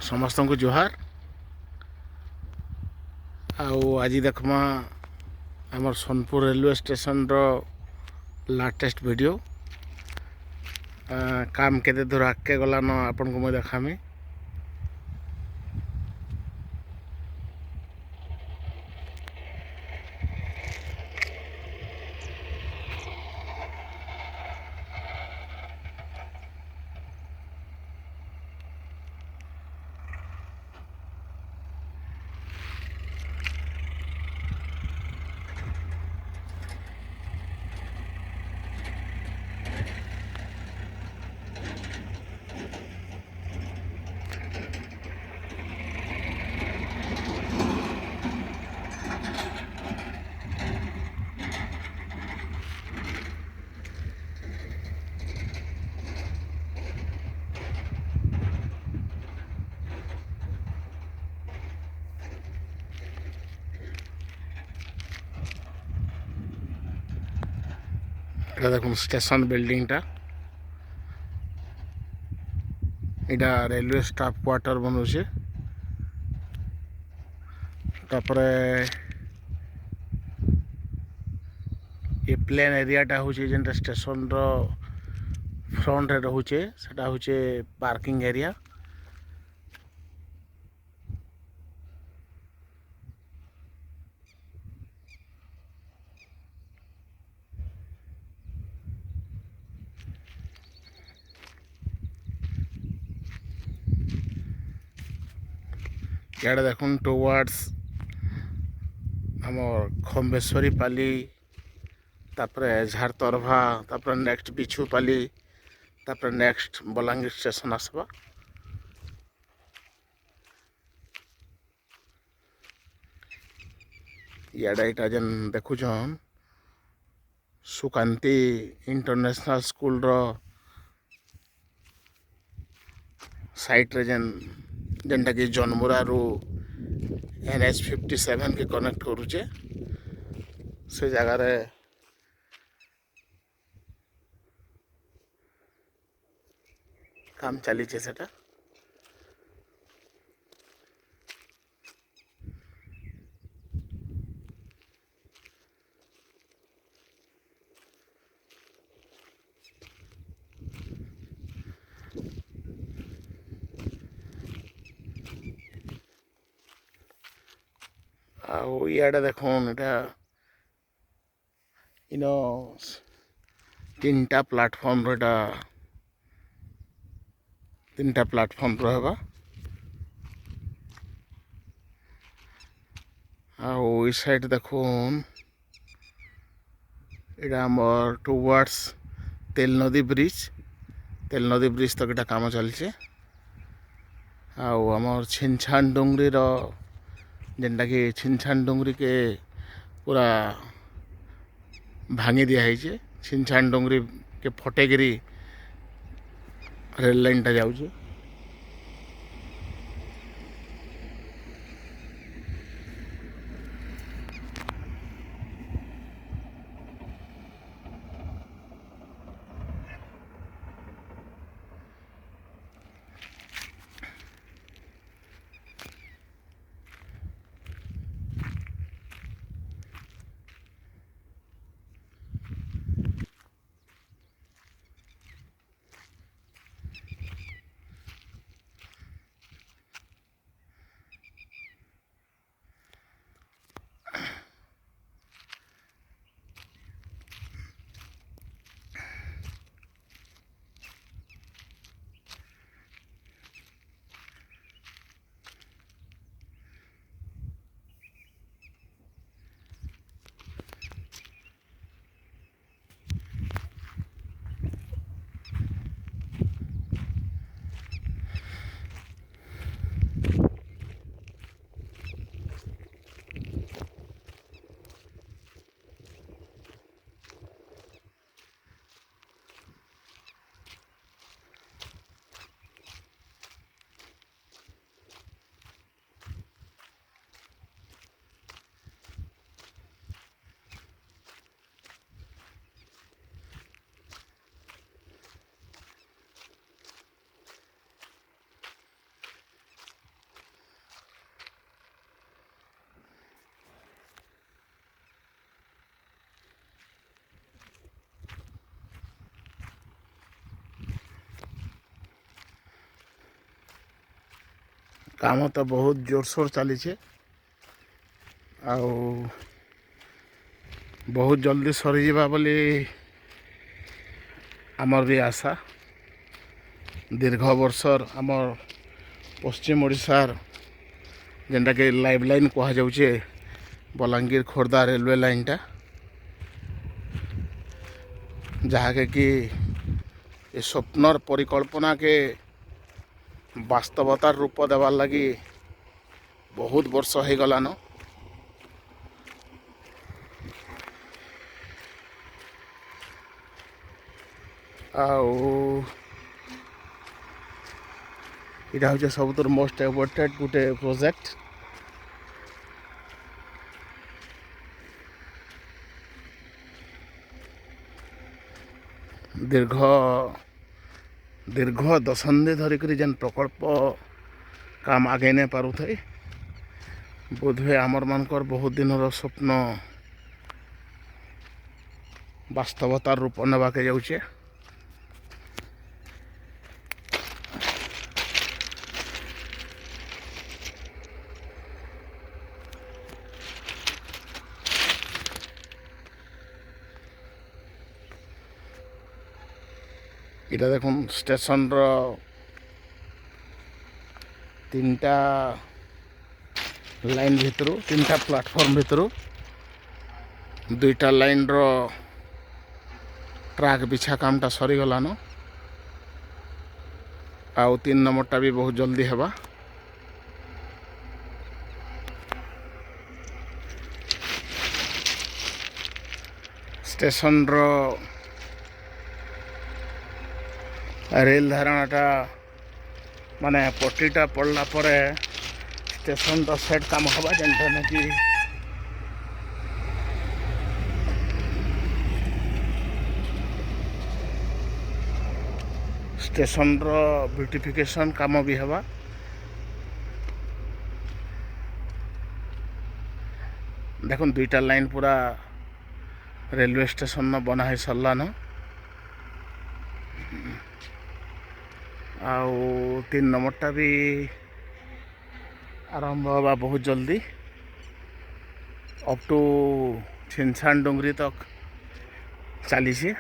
समस्त को जोहार। आज देखमा आमर सोनपुर रेलवे स्टेशन रो लाटेस्ट वीडियो काम केते दूर आगे गलान आपन को मैं देखामी। এটা দেখুন স্টেশন বিল্ডিংটা, এটা রেলওয়ে স্টাফ কোয়ার্টার বনুছে। তারপরে ये प्लेन एरियाटा हूँ जेनटा स्टेशन रो फ्रंट रे रहूचे सेटा हूँ पार्किंग एरिया। इधर देखुन टुवर्ड्स आमर खम्बेश्वरी पाली, तापरे झारतरभा, तापरे नेक्स्ट बिछुपाली, तापरे नेक्स्ट बलांगीर स्टेशन आसबा। इटा जेन देखुछन सुकांति इंटरनेशनल स्कूल रो साइट रे जेनटा कि जनमुरा रू NH57 के कनेक्ट करुचे से जगार काम चली सेटा। इे देखुन इटा इन तीन टा प्लाटफर्म रो तीन टा प्लाटफर्म रहा। इस साइड देखुन इटा आमर टुवर्ड्स तेल नदी ब्रिज तक इटा काम चलছে। आमर छिनछान डुंगरी रो जेनटा कि छिनछान डुंगरी के पूरा भांगी दिया है। छिनछान डुंगरी के फटेगिरी रेल लाइन टा जाऊँ। କାମ ତ ବହୁତ ଜୋରସୋର ଚାଲିଛେ ଆଉ ବହୁତ ଜଲ୍ଦି ସରିଯିବା ବୋଲି ଆମର ବି ଆଶା। ଦୀର୍ଘ ବର୍ଷର ଆମର ପଶ୍ଚିମ ଓଡ଼ିଶାର ଯେନ୍ଟାକି ଲାଇଫ୍ ଲାଇନ୍ କୁହାଯାଉଛେ ବଲାଙ୍ଗୀର ଖୋର୍ଦ୍ଧା ରେଲୱେ ଲାଇନ୍ଟା, ଯାହାକେ କି ଏ ସ୍ୱପ୍ନର ପରିକଳ୍ପନାକେ ବାସ୍ତବତାର ରୂପ ଦେବାର୍ ଲାଗି ବହୁତ ବର୍ଷ ହେଇଗଲାନ। ଆଉ ଏଇଟା ହେଉଛି ସବୁଥିରୁ ମୋଷ୍ଟ ଆୱାର୍ଟେଡ଼ ଗୋଟେ ପ୍ରୋଜେକ୍ଟ। ଦୀର୍ଘ ଦଶନ୍ଧି ଧରିକରି ଯେନ୍ ପ୍ରକଳ୍ପ କାମ ଆଗେଇ ନାଇଁ ପାରୁଥାଇ, ବୋଧହୁଏ ଆମରମାନଙ୍କର ବହୁତ ଦିନର ସ୍ୱପ୍ନ ବାସ୍ତବତାର ରୂପ ନେବାକେ ଯାଉଛେ। এটা দেখুন স্টেশনর তিনটা লাইন ভিতর, তিনটা প্লাটফর্ম ভিতর দুইটা লাইনর ট্রাক বিছা কামটা সরিগলান। ଆଉ 3 ନମ୍ବରଟା ବି ବହୁତ ଜଲ୍ଦି ହେବା। ଷ୍ଟେସନର ରେଲ ଧାରଣାଟା ମାନେ ପଟ୍ଟିଟା ପଡ଼ିଲା ପରେ ଷ୍ଟେସନର ସେଟ୍ କାମ ହେବା, ଯେନ୍ଟା ନାକି ଷ୍ଟେସନର ବ୍ୟୁଟିଫିକେସନ୍ କାମ ବି ହେବା। ଦେଖୁନ୍ ଦୁଇଟା ଲାଇନ୍ ପୁରା ରେଲୱେ ଷ୍ଟେସନ ବନା ହେଇ ସାରିଲାନ। ଆଉ 3 ନମ୍ବରଟା ବି ଆରମ୍ଭ ହେବା ବହୁତ ଜଲ୍ଦି। ଅପ୍ ଟୁ ଛିନଛାନ ଡୁଙ୍ଗରି ତକ୍ ଚାଲିଛି।